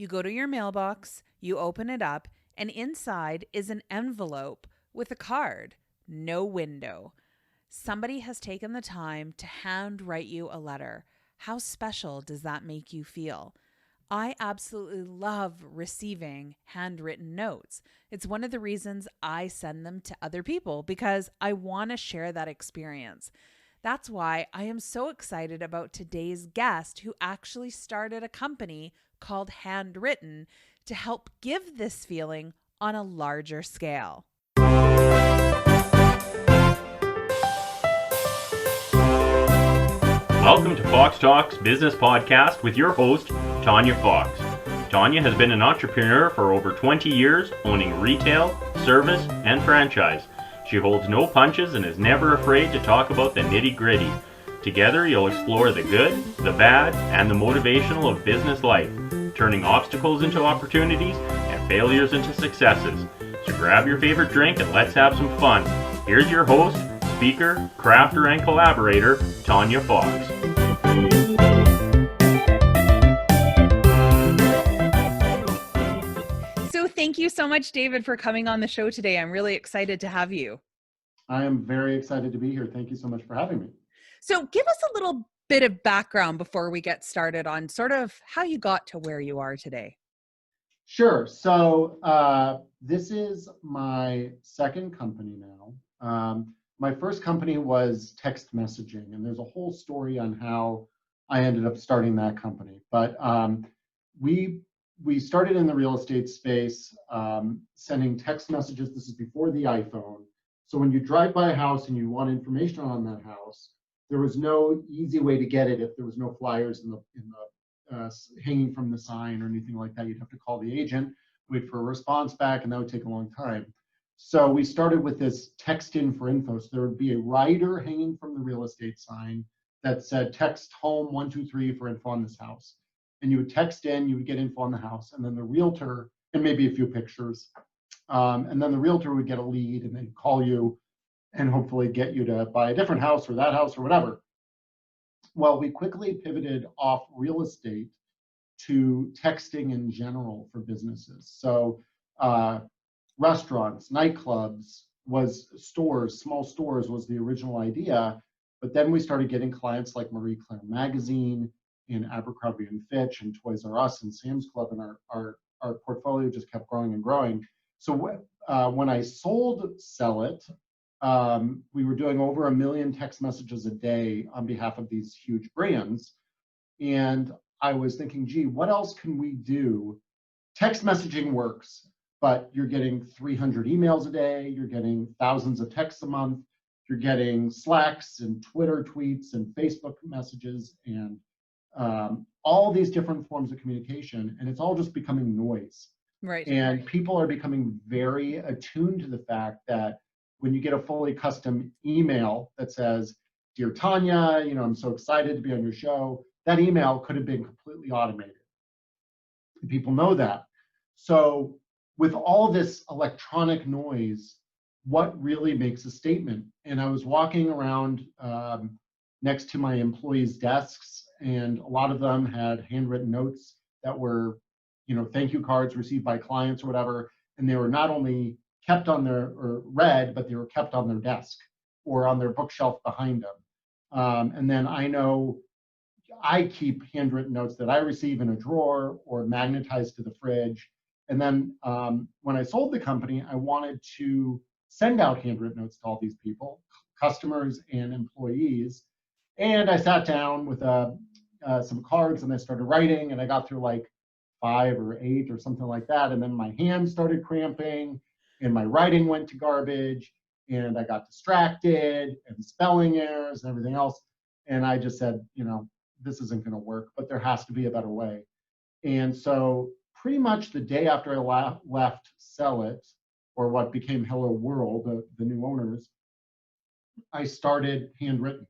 You go to your mailbox, you open it up, and inside is an envelope with a card, no window. Somebody has taken the time to handwrite you a letter. How special does that make you feel? I absolutely love receiving handwritten notes. It's one of the reasons I send them to other people because I want to share that experience. That's why I am so excited about today's guest who actually started a company called Handwritten to help give this feeling on a larger scale. Welcome to Fox Talks Business Podcast with your host, Tanya Fox. Tanya has been an entrepreneur for over 20 years, owning retail, service, and franchise. She holds no punches and is never afraid to talk about the nitty-gritty. Together, you'll explore the good, the bad, and the motivational of business life, turning obstacles into opportunities and failures into successes. So grab your favorite drink and let's have some fun. Here's your host, speaker, crafter, and collaborator, Tanya Fox. So thank you so much, David, for coming on the show today. I'm really excited to have you. I am very excited to be here. Thank you so much for having me. So give us a little bit of background before we get started on sort of how you got to where you are today. Sure. So this is my second company now. My first company was text messaging, and there's a whole story on how I ended up starting that company. But we started in the real estate space, sending text messages. This is before the iPhone. So when you drive by a house and you want information on that house, there was no easy way to get it if there was no flyers in the hanging from the sign or anything like that. You'd have to call the agent, wait for a response back, and that would take a long time. So we started with this text in for info. So there would be a rider hanging from the real estate sign that said text home 123 for info on this house. And you would text in, you would get info on the house, and then the realtor, and maybe a few pictures, and then the realtor would get a lead and then call you and hopefully get you to buy a different house or that house or whatever. Well, we quickly pivoted off real estate to texting in general for businesses. So restaurants, nightclubs, small stores was the original idea. But then we started getting clients like Marie Claire Magazine and Abercrombie and Fitch and Toys R Us and Sam's Club, and our portfolio just kept growing and growing. So when I sold Sell It, we were doing over 1 million text messages a day on behalf of these huge brands. And I was thinking, gee, what else can we do? Text messaging works, but you're getting 300 emails a day, you're getting thousands of texts a month, you're getting Slacks and Twitter tweets and Facebook messages and all these different forms of communication, and it's all just becoming noise. Right. And people are becoming very attuned to the fact that when you get a fully custom email that says, "Dear Tanya, I'm so excited to be on your show," that email could have been completely automated. People know that. So with all this electronic noise, what really makes a statement? And I was walking around next to my employees' desks, and a lot of them had handwritten notes that were, thank you cards received by clients or whatever. And they were not only kept on or read, but they were kept on their desk or on their bookshelf behind them. And then I know I keep handwritten notes that I receive in a drawer or magnetized to the fridge. And then when I sold the company, I wanted to send out handwritten notes to all these people, customers and employees. And I sat down with some cards and I started writing, and I got through like 5 or 8 or something like that. And then my hands started cramping and my writing went to garbage and I got distracted and spelling errors and everything else. And I just said, this isn't going to work, but there has to be a better way. And so pretty much the day after I left Sell It, or what became Hello World, the new owners, I started Handwritten,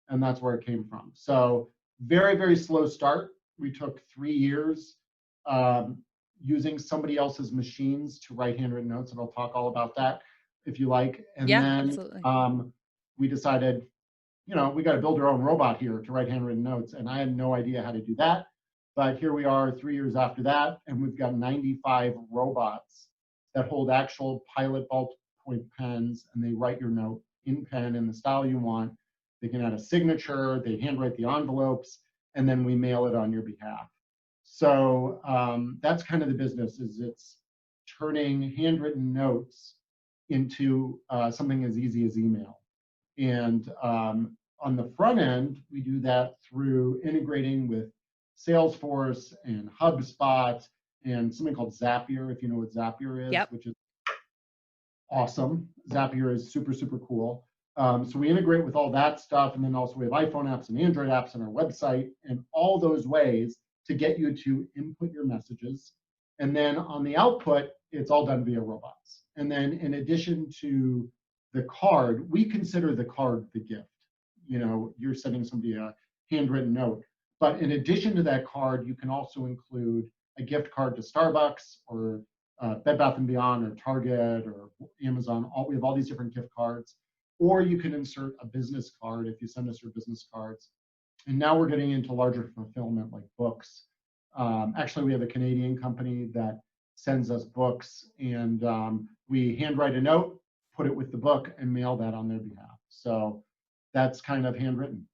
and that's where it came from. So very, very slow start. We took 3 years using somebody else's machines to write handwritten notes, and I'll talk all about that if you like. And then absolutely. We decided, we got to build our own robot here to write handwritten notes, and I had no idea how to do that. But here we are 3 years after that, and we've got 95 robots that hold actual pilot ballpoint pens, and they write your note in pen in the style you want. They can add a signature, they handwrite the envelopes, and then we mail it on your behalf. So that's kind of the business, is it's turning handwritten notes into something as easy as email. And on the front end, we do that through integrating with Salesforce and HubSpot and something called Zapier, if you know what Zapier is, Yep. which is awesome. Zapier is super, super cool. So we integrate with all that stuff. And then also we have iPhone apps and Android apps on our website, and all those ways to get you to input your messages. And then on the output, it's all done via robots. And then in addition to the card, we consider the card the gift. You know, you're sending somebody a handwritten note. But in addition to that card, you can also include a gift card to Starbucks or Bed Bath & Beyond or Target or Amazon. We have all these different gift cards. Or you can insert a business card if you send us your business cards. And now we're getting into larger fulfillment like books. Actually, we have a Canadian company that sends us books, and we handwrite a note, put it with the book, and mail that on their behalf. So that's kind of handwritten.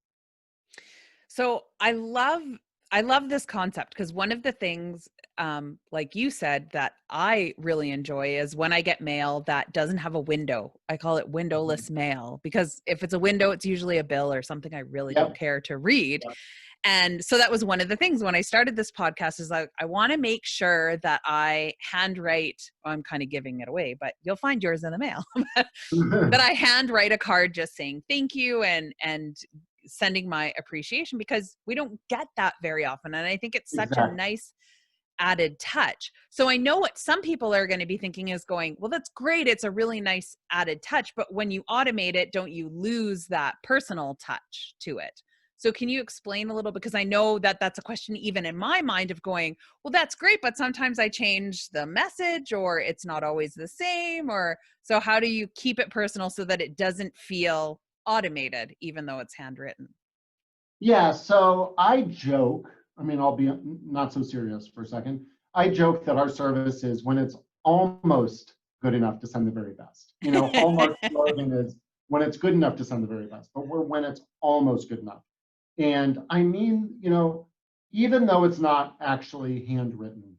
So I love this concept, because one of the things, like you said, that I really enjoy is when I get mail that doesn't have a window. I call it windowless mail, because if it's a window, it's usually a bill or something I really don't care to read. Yep. And so that was one of the things when I started this podcast, is like, I want to make sure that I handwrite. Well, I'm kind of giving it away, but you'll find yours in the mail. But I handwrite a card just saying thank you and sending my appreciation, because we don't get that very often. And I think it's such a nice added touch. So I know what some people are going to be thinking is going, well, that's great. It's a really nice added touch. But when you automate it, don't you lose that personal touch to it? So can you explain a little, because I know that that's a question even in my mind of going, well, that's great, but sometimes I change the message or it's not always the same. Or so how do you keep it personal so that it doesn't feel automated, even though it's handwritten? Yeah, so I joke, I mean, I'll be not so serious for a second. I joke that our service is when it's almost good enough to send the very best. You know, Hallmark slogan is when it's good enough to send the very best, but we're when it's almost good enough. And I mean, you know, even though it's not actually handwritten,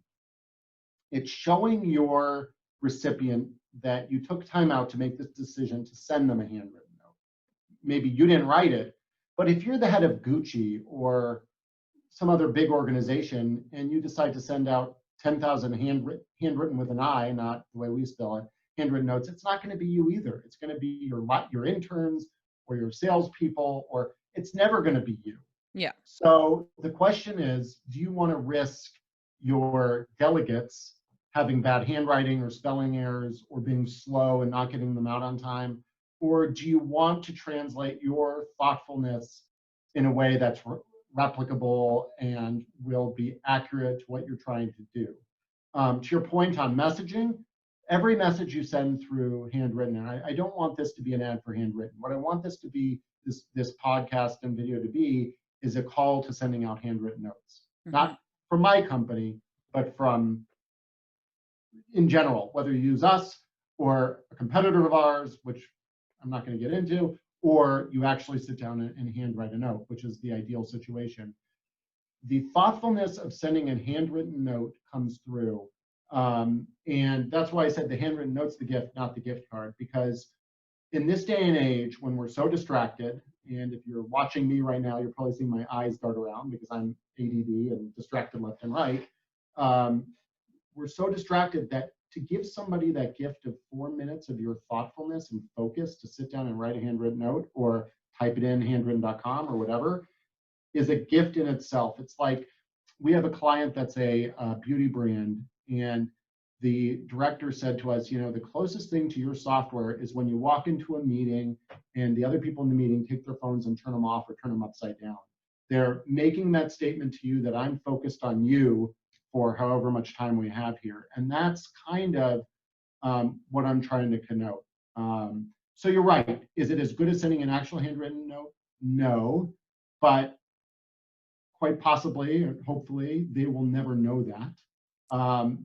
it's showing your recipient that you took time out to make this decision to send them a handwritten note. Maybe you didn't write it, but if you're the head of Gucci or some other big organization and you decide to send out 10,000 handwritten with an I, not the way we spell it, handwritten notes, it's not going to be you either. It's going to be your interns or your salespeople, or it's never going to be you. Yeah. So the question is, do you want to risk your delegates having bad handwriting or spelling errors or being slow and not getting them out on time? Or do you want to translate your thoughtfulness in a way that's replicable and will be accurate to what you're trying to do? To your point on messaging, every message you send through handwritten, and I don't want this to be an ad for handwritten. What I want this to be, this podcast and video to be, is a call to sending out handwritten notes. Not from my company, but from in general, whether you use us or a competitor of ours, which I'm not going to get into, or you actually sit down and handwrite a note, which is the ideal situation. The thoughtfulness of sending a handwritten note comes through. And that's why I said the handwritten note's the gift, not the gift card, because in this day and age, when we're so distracted, and if you're watching me right now, you're probably seeing my eyes dart around because I'm ADD and distracted left and right. We're so distracted that to give somebody that gift of 4 minutes of your thoughtfulness and focus to sit down and write a handwritten note or type it in handwritten.com or whatever is a gift in itself. It's like we have a client that's a beauty brand, and the director said to us, you know, the closest thing to your software is when you walk into a meeting and the other people in the meeting take their phones and turn them off or turn them upside down. They're making that statement to you that I'm focused on you for however much time we have here. And that's kind of what I'm trying to connote. So you're right. Is it as good as sending an actual handwritten note? No. But quite possibly, or hopefully, they will never know that.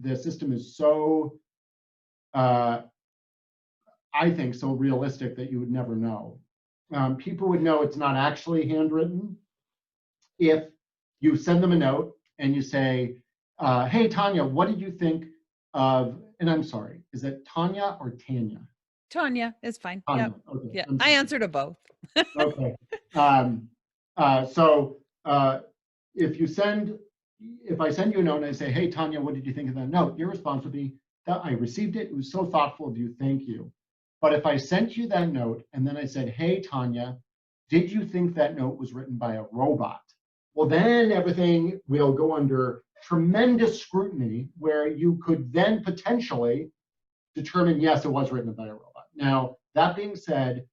The system is so, I think, so realistic that you would never know. People would know it's not actually handwritten if you send them a note and you say, hey, Tanya, what did you think of, and I'm sorry, is it Tanya or Tanya? Tanya is fine. Tanya. Yep. Okay. Yeah. I answer to both. Okay. So if I send you a note and I say, hey, Tanya, what did you think of that note? Your response would be, that I received it. It was so thoughtful of you. Thank you. But if I sent you that note and then I said, hey, Tanya, did you think that note was written by a robot? Well, then everything will go under tremendous scrutiny where you could then potentially determine, yes, it was written by a robot. Now, that being said,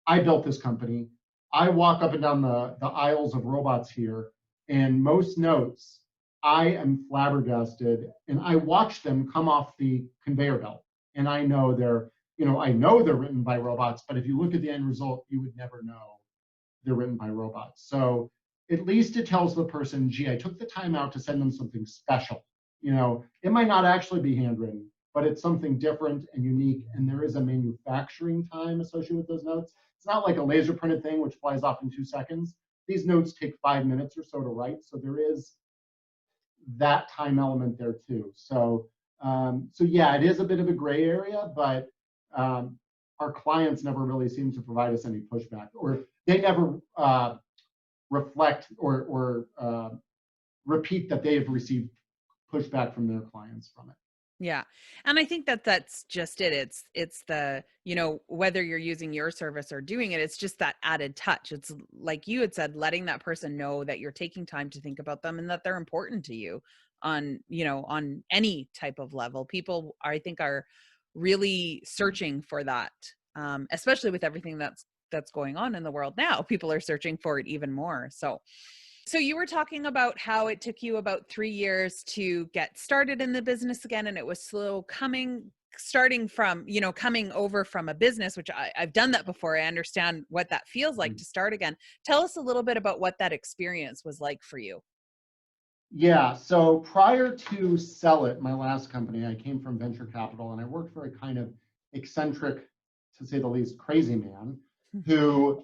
I built this company. I walk up and down the aisles of robots here, and most notes, I am flabbergasted, and I watch them come off the conveyor belt. And I know they're written by robots, but if you look at the end result, you would never know they're written by robots. So at least it tells the person, gee, I took the time out to send them something special. It might not actually be handwritten, but it's something different and unique, and there is a manufacturing time associated with those notes. It's not like a laser printed thing which flies off in 2 seconds. These notes take 5 minutes or so to write, so there is that time element there too. So yeah, it is a bit of a gray area, but our clients never really seem to provide us any pushback, or they never reflect or repeat that they have received pushback from their clients from it. Yeah. And I think that that's just it. It's the, whether you're using your service or doing it, it's just that added touch. It's like you had said, letting that person know that you're taking time to think about them and that they're important to you on, on any type of level. People, I think, are really searching for that, especially with everything that's going on in the world now. People are searching for it even more. So you were talking about how it took you about 3 years to get started in the business again, and it was slow starting from, coming over from a business, which I've done that before. I understand what that feels like to start again. Tell us a little bit about what that experience was like for you. Yeah, so prior to Sell It, my last company, I came from venture capital, and I worked for a kind of eccentric, to say the least, crazy man who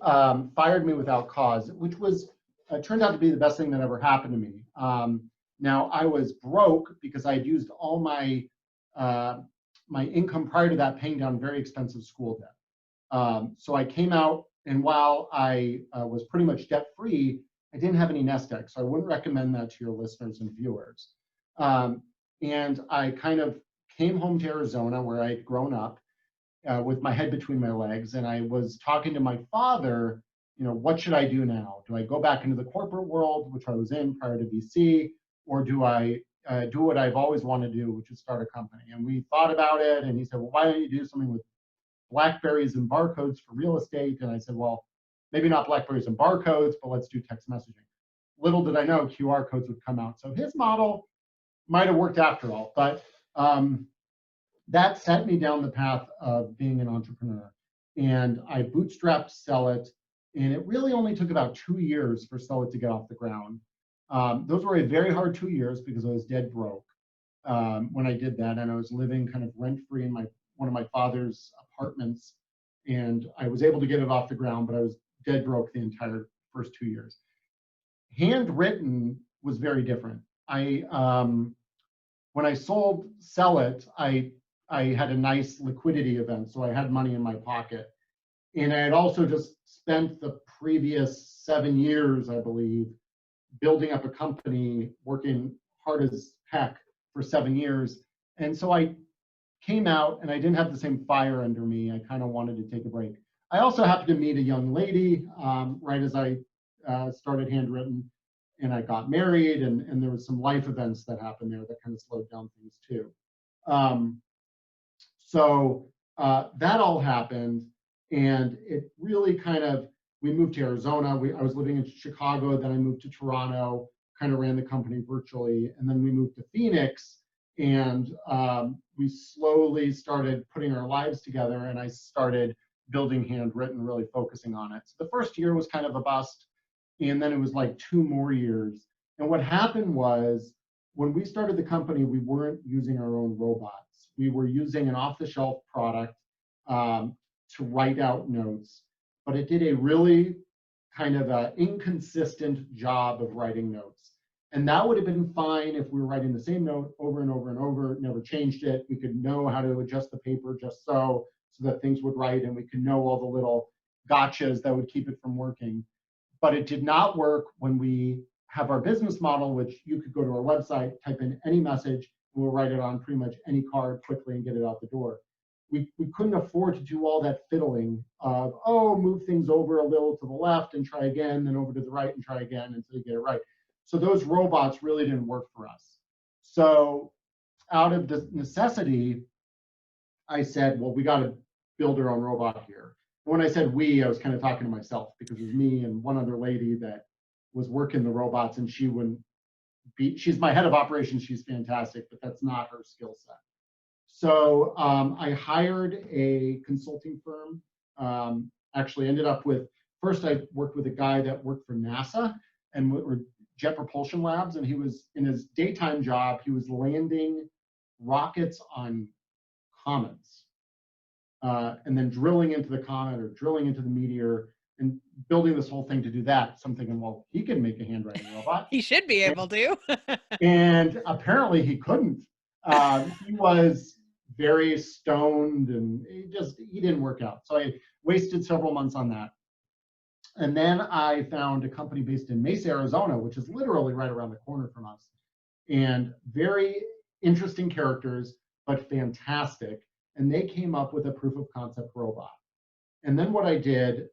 fired me without cause, which was turned out to be the best thing that ever happened to me. Now, I was broke because I had used all my my income prior to that paying down very expensive school debt. So I came out, and while I was pretty much debt-free, I didn't have any nest eggs, so I wouldn't recommend that to your listeners and viewers. And I kind of came home to Arizona, where I'd grown up, with my head between my legs, and I was talking to my father, what should I do now? Do I go back into the corporate world, which I was in prior to VC, or do I do what I've always wanted to do, which is start a company? And we thought about it, and he said, well, why don't you do something with BlackBerries and barcodes for real estate? And I said, well, maybe not BlackBerries and barcodes, but let's do text messaging. Little did I know QR codes would come out. So his model might have worked after all, but that set me down the path of being an entrepreneur. And I bootstrapped Sell It, and it really only took about 2 years for Sell It to get off the ground. Those were a very hard 2 years because I was dead broke when I did that, and I was living kind of rent-free in one of my father's apartments, and I was able to get it off the ground, but I was dead broke the entire first 2 years. Handwritten was very different. When I sold Sell It, I had a nice liquidity event, so I had money in my pocket. And I had also just spent the previous 7 years, I believe, building up a company, working hard as heck for 7 years. And so I came out and I didn't have the same fire under me. I kind of wanted to take a break. I also happened to meet a young lady right as I started Handwritten, and I got married, and there was some life events that happened there that kind of slowed down things too. So that all happened, and it really kind of, we moved to Arizona. I was living in Chicago, then I moved to Toronto, kind of ran the company virtually, and then we moved to Phoenix, and we slowly started putting our lives together, and I started building Handwritten, really focusing on it. So the first year was kind of a bust, and then it was like 2 more years. And what happened was, when we started the company, we weren't using our own robots. We were using an off-the-shelf product to write out notes, but it did a really kind of inconsistent job of writing notes. And that would have been fine if we were writing the same note over and over and over, never changed it. We could know how to adjust the paper just so that things would write, and we could know all the little gotchas that would keep it from working. But it did not work when we have our business model, which you could go to our website, type in any message, and we'll write it on pretty much any card quickly and get it out the door. We couldn't afford to do all that fiddling of, oh, move things over a little to the left and try again, then over to the right and try again until you get it right. So those robots really didn't work for us. So out of the necessity, I said, well, we got to build our own robot here. When I said we, I was kind of talking to myself, because it was me and one other lady that was working the robots, and she wouldn't be, she's my head of operations, she's fantastic, but that's not her skill set. So I hired a consulting firm. Actually ended up with, first I worked with a guy that worked for NASA and or Jet Propulsion Labs, and he was, in his daytime job, he was landing rockets on comets, and then drilling into the comet or drilling into the meteor and building this whole thing to do that. So I'm thinking, well, he can make a handwriting robot. He should be able to. And apparently he couldn't. He was very stoned, and he didn't work out. So I wasted several months on that. And then I found a company based in Mesa, Arizona, which is literally right around the corner from us. And very interesting characters, but fantastic. And they came up with a proof of concept robot. And then what I did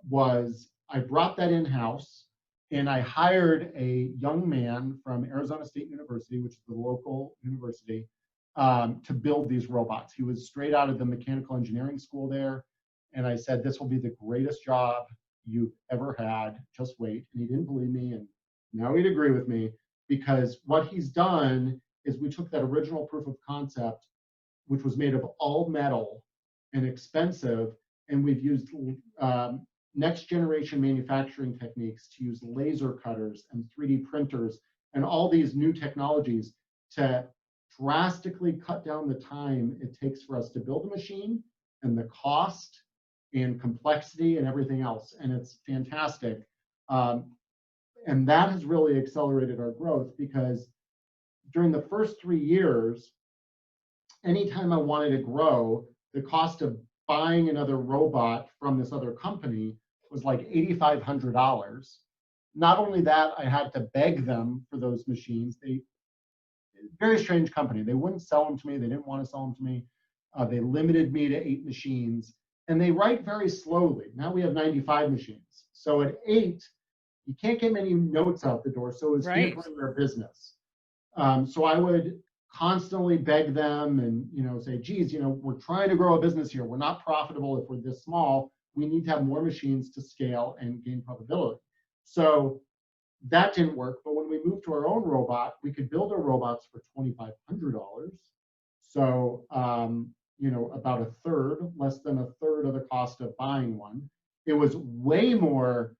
was I brought that in-house, and I hired a young man from Arizona State University, which is the local university, to build these robots. He was straight out of the mechanical engineering school there. And I said, this will be the greatest job you've ever had. Just wait. And he didn't believe me. And now he'd agree with me, because what he's done is we took that original proof of concept, which was made of all metal and expensive, and we've used next generation manufacturing techniques to use laser cutters and 3D printers and all these new technologies to drastically cut down the time it takes for us to build a machine, and the cost and complexity and everything else. And it's fantastic. And that has really accelerated our growth, because during the first 3 years, anytime I wanted to grow, the cost of buying another robot from this other company was like $8,500. Not only that, I had to beg them for those machines. Very strange company. They wouldn't sell them to me. They didn't want to sell them to me. They limited me to 8 machines, and they write very slowly. Now we have 95 machines. So at 8, you can't get many notes out the door. So it's Right. hampering their business. So I would constantly beg them and say, geez, we're trying to grow a business here. We're not profitable if we're this small. We need to have more machines to scale and gain profitability. So that didn't work. But when we moved to our own robot, we could build our robots for $2,500. So about a third, less than a third of the cost of buying one. It was way more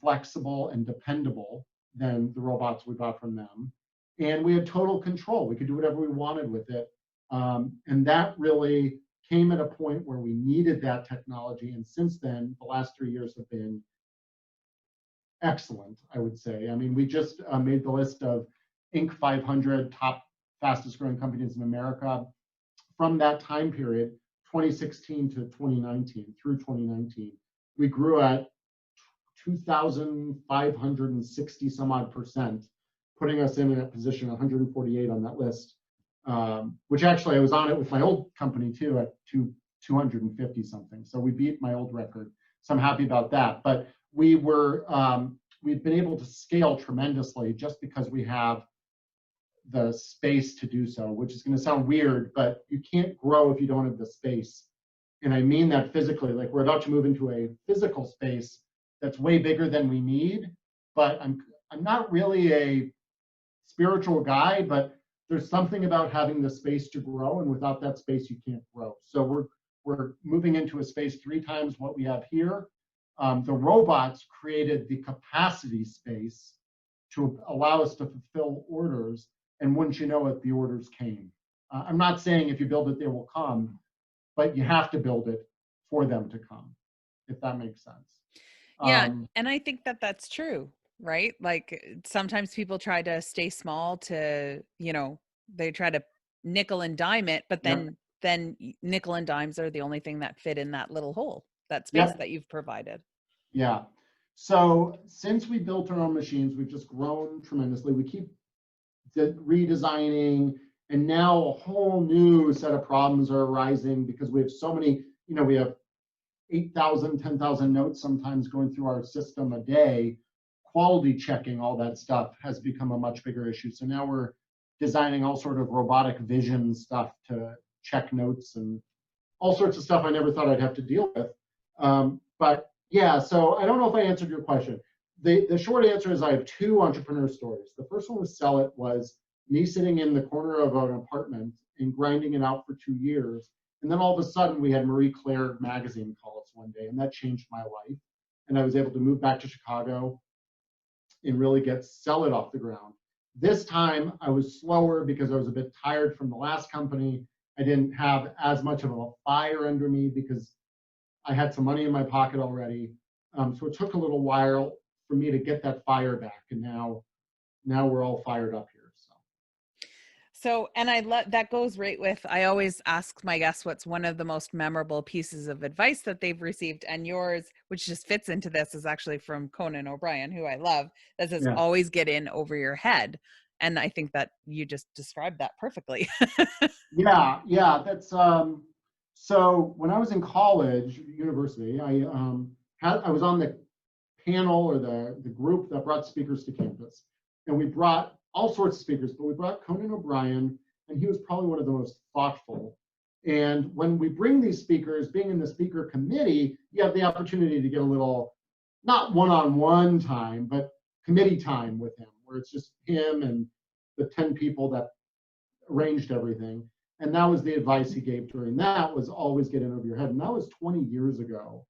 flexible and dependable than the robots we bought from them. And we had total control. We could do whatever we wanted with it. And that really came at a point where we needed that technology. And since then, the last 3 years have been excellent, I would say. I mean, we just made the list of Inc. 500 top fastest growing companies in America. From that time period, 2016 to 2019, through 2019, we grew at 2,560 some odd %, putting us in a position 148 on that list, which actually I was on it with my old company too at 250 something. So we beat my old record. So I'm happy about that. But we've been able to scale tremendously just because we have the space to do so, which is going to sound weird, but you can't grow if you don't have the space. And I mean that physically. Like, we're about to move into a physical space that's way bigger than we need, but I'm not really a spiritual guy, but there's something about having the space to grow, and without that space, you can't grow. So we're moving into a space 3 times what we have here. The robots created the capacity space to allow us to fulfill orders. And wouldn't you know it, the orders came. I'm not saying if you build it, they will come, but you have to build it for them to come, if that makes sense. Yeah, and I think that that's true, right? Like sometimes people try to stay small to, they try to nickel and dime it, but Yep. then nickel and dimes are the only thing that fit in that little hole, that space Yep. that you've provided. Yeah. So since we built our own machines, we've just grown tremendously. We keep redesigning, and now a whole new set of problems are arising because we have so many, we have 8,000, 10,000 notes sometimes going through our system a day. Quality checking, all that stuff has become a much bigger issue. So now we're designing all sort of robotic vision stuff to check notes and all sorts of stuff I never thought I'd have to deal with. But yeah, so I don't know if I answered your question. The short answer is I have two entrepreneur stories. The first one with Sell It was me sitting in the corner of an apartment and grinding it out for 2 years. And then all of a sudden we had Marie Claire magazine call us one day, and that changed my life. And I was able to move back to Chicago and really get Sell It off the ground. This time I was slower because I was a bit tired from the last company. I didn't have as much of a fire under me because I had some money in my pocket already. So it took a little while for me to get that fire back. And now we're all fired up here. So, and I love that goes right with, I always ask my guests what's one of the most memorable pieces of advice that they've received. And yours, which just fits into this, is actually from Conan O'Brien, who I love, that says, Yeah. always get in over your head. And I think that you just described that perfectly. Yeah. That's so when I was in college, university, I was on the panel or the group that brought speakers to campus. And we brought all sorts of speakers, but we brought Conan O'Brien, and he was probably one of the most thoughtful. And when we bring these speakers, being in the speaker committee, you have the opportunity to get a little, not one-on-one time, but committee time with him, where it's just him and the 10 people that arranged everything. And that was the advice he gave during that, was always get in over your head. And that was 20 years ago.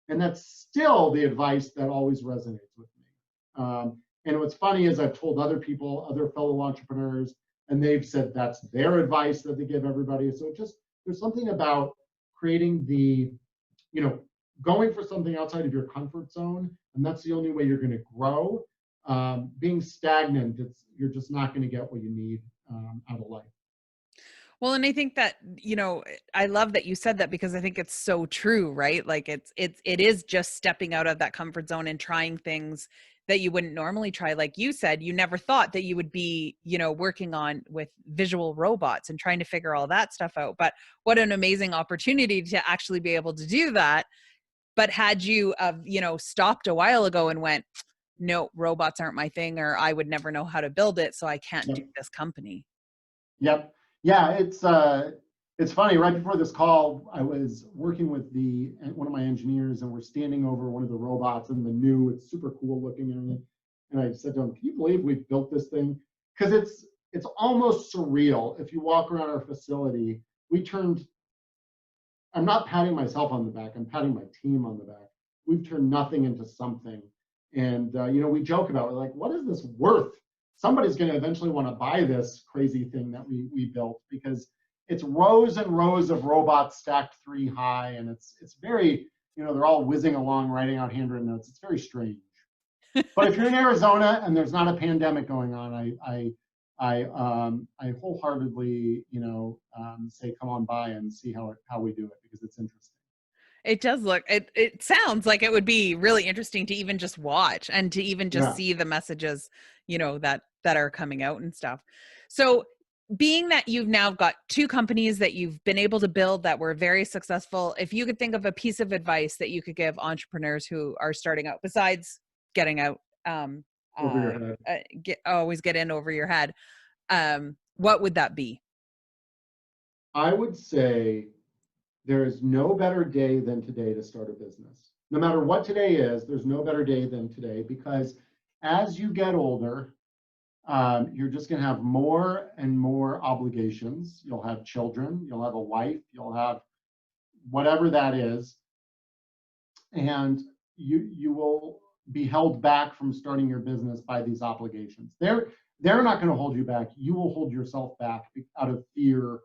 And that's still the advice that always resonates with me. And what's funny is I've told other people, other fellow entrepreneurs, and they've said that's their advice that they give everybody. So there's something about creating going for something outside of your comfort zone, and that's the only way you're going to grow. Being stagnant, you're just not going to get what you need out of life. Well, and I think that, I love that you said that, because I think it's so true, right? Like it is just stepping out of that comfort zone and trying things that you wouldn't normally try. Like you said, you never thought that you would be, working on with visual robots and trying to figure all that stuff out. But what an amazing opportunity to actually be able to do that. But had you, stopped a while ago and went, no, robots aren't my thing, or I would never know how to build it, so I can't do this company. Yep. Yeah, it's funny. Right before this call, I was working with one of my engineers, and we're standing over one of the robots, and it's super cool looking and everything. And I said to him, "Can you believe we've built this thing?" Because it's almost surreal. If you walk around our facility, I'm not patting myself on the back, I'm patting my team on the back. We've turned nothing into something. And we joke about it, like, what is this worth? Somebody's going to eventually want to buy this crazy thing that we built, because it's rows and rows of robots stacked 3 high, and it's very, they're all whizzing along writing out handwritten notes. It's very strange. But if you're in Arizona and there's not a pandemic going on, I wholeheartedly say come on by and see how we do it, because it's interesting. It does look, it sounds like it would be really interesting to even just watch, and to even just see the messages, that are coming out and stuff. So being that you've now got 2 companies that you've been able to build that were very successful, if you could think of a piece of advice that you could give entrepreneurs who are starting out, besides getting out, Over your head. always get in over your head, what would that be? I would say there is no better day than today to start a business. No matter what today is, there's no better day than today, because as you get older, you're just going to have more and more obligations. You'll have children, you'll have a wife, you'll have whatever that is, and you will be held back from starting your business by these obligations. They're not going to hold you back. You will hold yourself back out of fear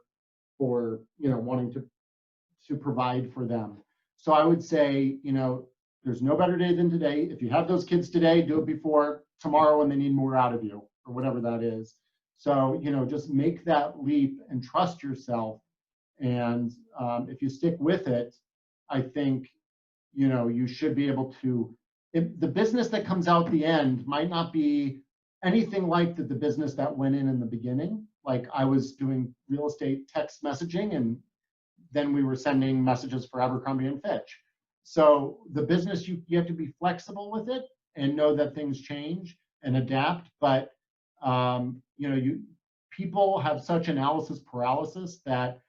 for, wanting to provide for them. So I would say, there's no better day than today. If you have those kids today, do it before tomorrow when they need more out of you, or whatever that is. So, just make that leap and trust yourself. And if you stick with it, I think, you should be able to, if the business that comes out the end might not be anything like the business that went in the beginning. Like, I was doing real estate text messaging, and then we were sending messages for Abercrombie and Fitch. So the business, you have to be flexible with it and know that things change and adapt. But people have such analysis paralysis that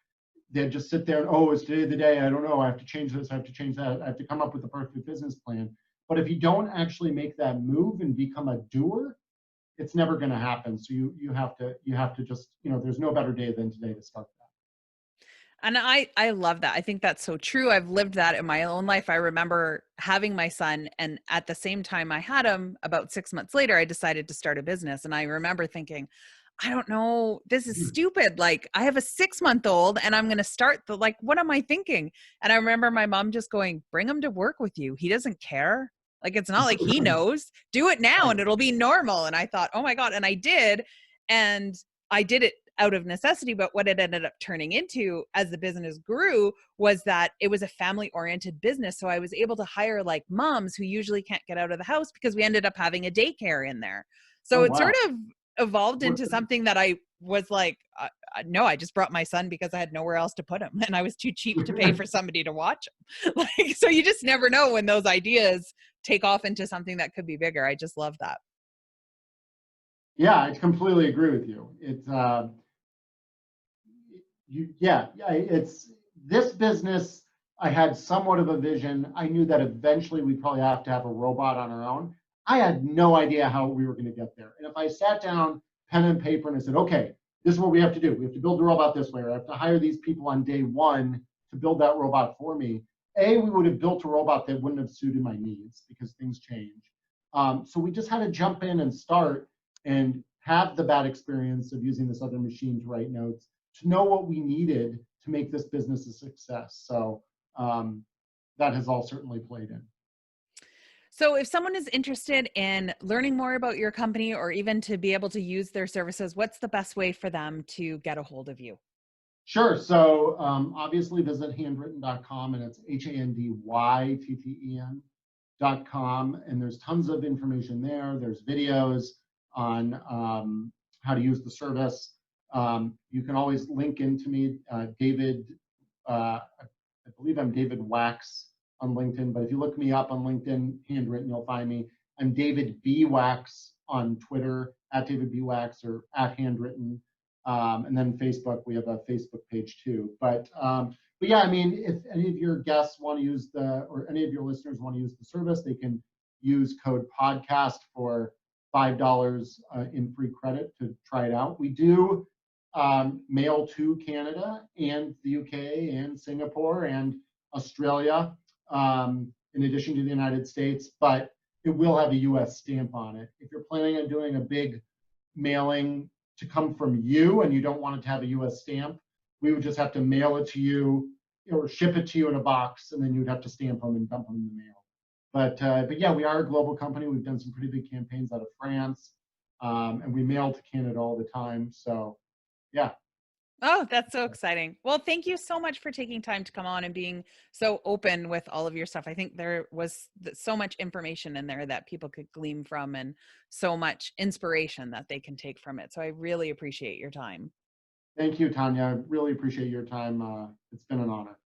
they just sit there and, oh, it's today the day. I don't know. I have to change this. I have to change that. I have to come up with a perfect business plan. But if you don't actually make that move and become a doer, it's never going to happen. So you have to just, there's no better day than today to start that. And I love that. I think that's so true. I've lived that in my own life. I remember having my son, and at the same time I had him, about 6 months later, I decided to start a business. And I remember thinking, I don't know, this is stupid. Like, I have a 6-month-old and I'm going to start what am I thinking? And I remember my mom just going, bring him to work with you. He doesn't care. Like, it's not like he knows. Do it now and it'll be normal. And I thought, oh my God. And I did. And I did it out of necessity. But what it ended up turning into as the business grew was that it was a family oriented business. So I was able to hire like moms who usually can't get out of the house, because we ended up having a daycare in there. So it sort of evolved into something that I was like, no, I just brought my son because I had nowhere else to put him, and I was too cheap to pay for somebody to watch him. So you just never know when those ideas take off into something that could be bigger. I just love that. Yeah, I completely agree with you. It's it's this business. I had somewhat of a vision. I knew that eventually we'd probably have to have a robot on our own. I had no idea how we were going to get there. And if I sat down, pen and paper, and I said, okay, this is what we have to do. We have to build the robot this way, or I have to hire these people on day one to build that robot for me. We would have built a robot that wouldn't have suited my needs because things change. So we just had to jump in and start and have the bad experience of using this other machine to write notes, to know what we needed to make this business a success. So that has all certainly played in. So if someone is interested in learning more about your company, or even to be able to use their services, what's the best way for them to get a hold of you? Sure. So obviously visit handwritten.com, and it's HANDYTTEN.com. And there's tons of information there. There's videos on how to use the service. You can always link into me, David, I believe I'm David Wax on LinkedIn, but if you look me up on LinkedIn, Handwritten, you'll find me. I'm David B. Wax on Twitter, at David B. Wax, or at Handwritten. And then Facebook, we have a Facebook page too. But yeah, I mean, if any of your guests want to use or any of your listeners want to use the service, they can use code podcast for $5 in free credit to try it out. We do mail to Canada and the UK and Singapore and Australia, in addition to the United States, but it will have a US stamp on it. If you're planning on doing a big mailing to come from you and you don't want it to have a US stamp, we would just have to mail it to you or ship it to you in a box, and then you'd have to stamp them and dump them in the mail. But yeah, we are a global company. We've done some pretty big campaigns out of France, and we mail to Canada all the time. So yeah. Oh, that's so exciting. Well, thank you so much for taking time to come on and being so open with all of your stuff. I think there was so much information in there that people could glean from, and so much inspiration that they can take from it. So I really appreciate your time. Thank you, Tanya. I really appreciate your time. It's been an honor.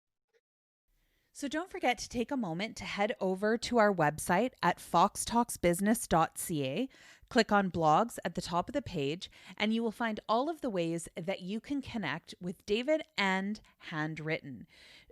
So don't forget to take a moment to head over to our website at foxtalksbusiness.ca. Click on blogs at the top of the page, and you will find all of the ways that you can connect with David and Handwritten.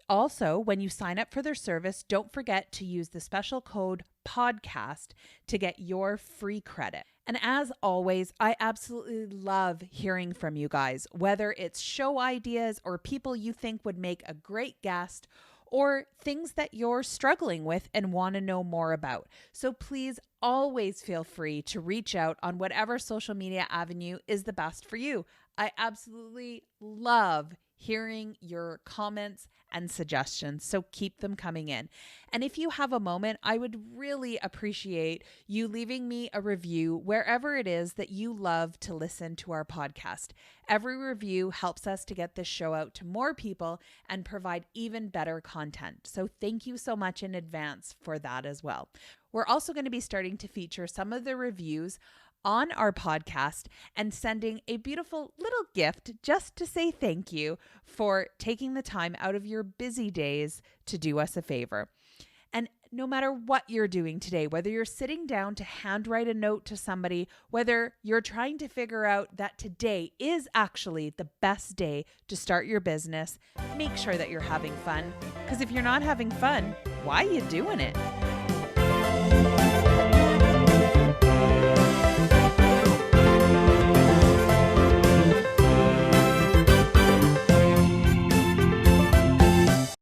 Also, when you sign up for their service, don't forget to use the special code PODCAST to get your free credit. And as always, I absolutely love hearing from you guys, whether it's show ideas or people you think would make a great guest, or things that you're struggling with and want to know more about. So please always feel free to reach out on whatever social media avenue is the best for you. I absolutely love hearing your comments and suggestions, so keep them coming in. And if you have a moment, I would really appreciate you leaving me a review wherever it is that you love to listen to our podcast. Every review helps us to get this show out to more people and provide even better content. So thank you so much in advance for that as well. We're also going to be starting to feature some of the reviews on our podcast and sending a beautiful little gift just to say thank you for taking the time out of your busy days to do us a favor. And no matter what you're doing today, whether you're sitting down to handwrite a note to somebody, whether you're trying to figure out that today is actually the best day to start your business, make sure that you're having fun. Because if you're not having fun, why are you doing it?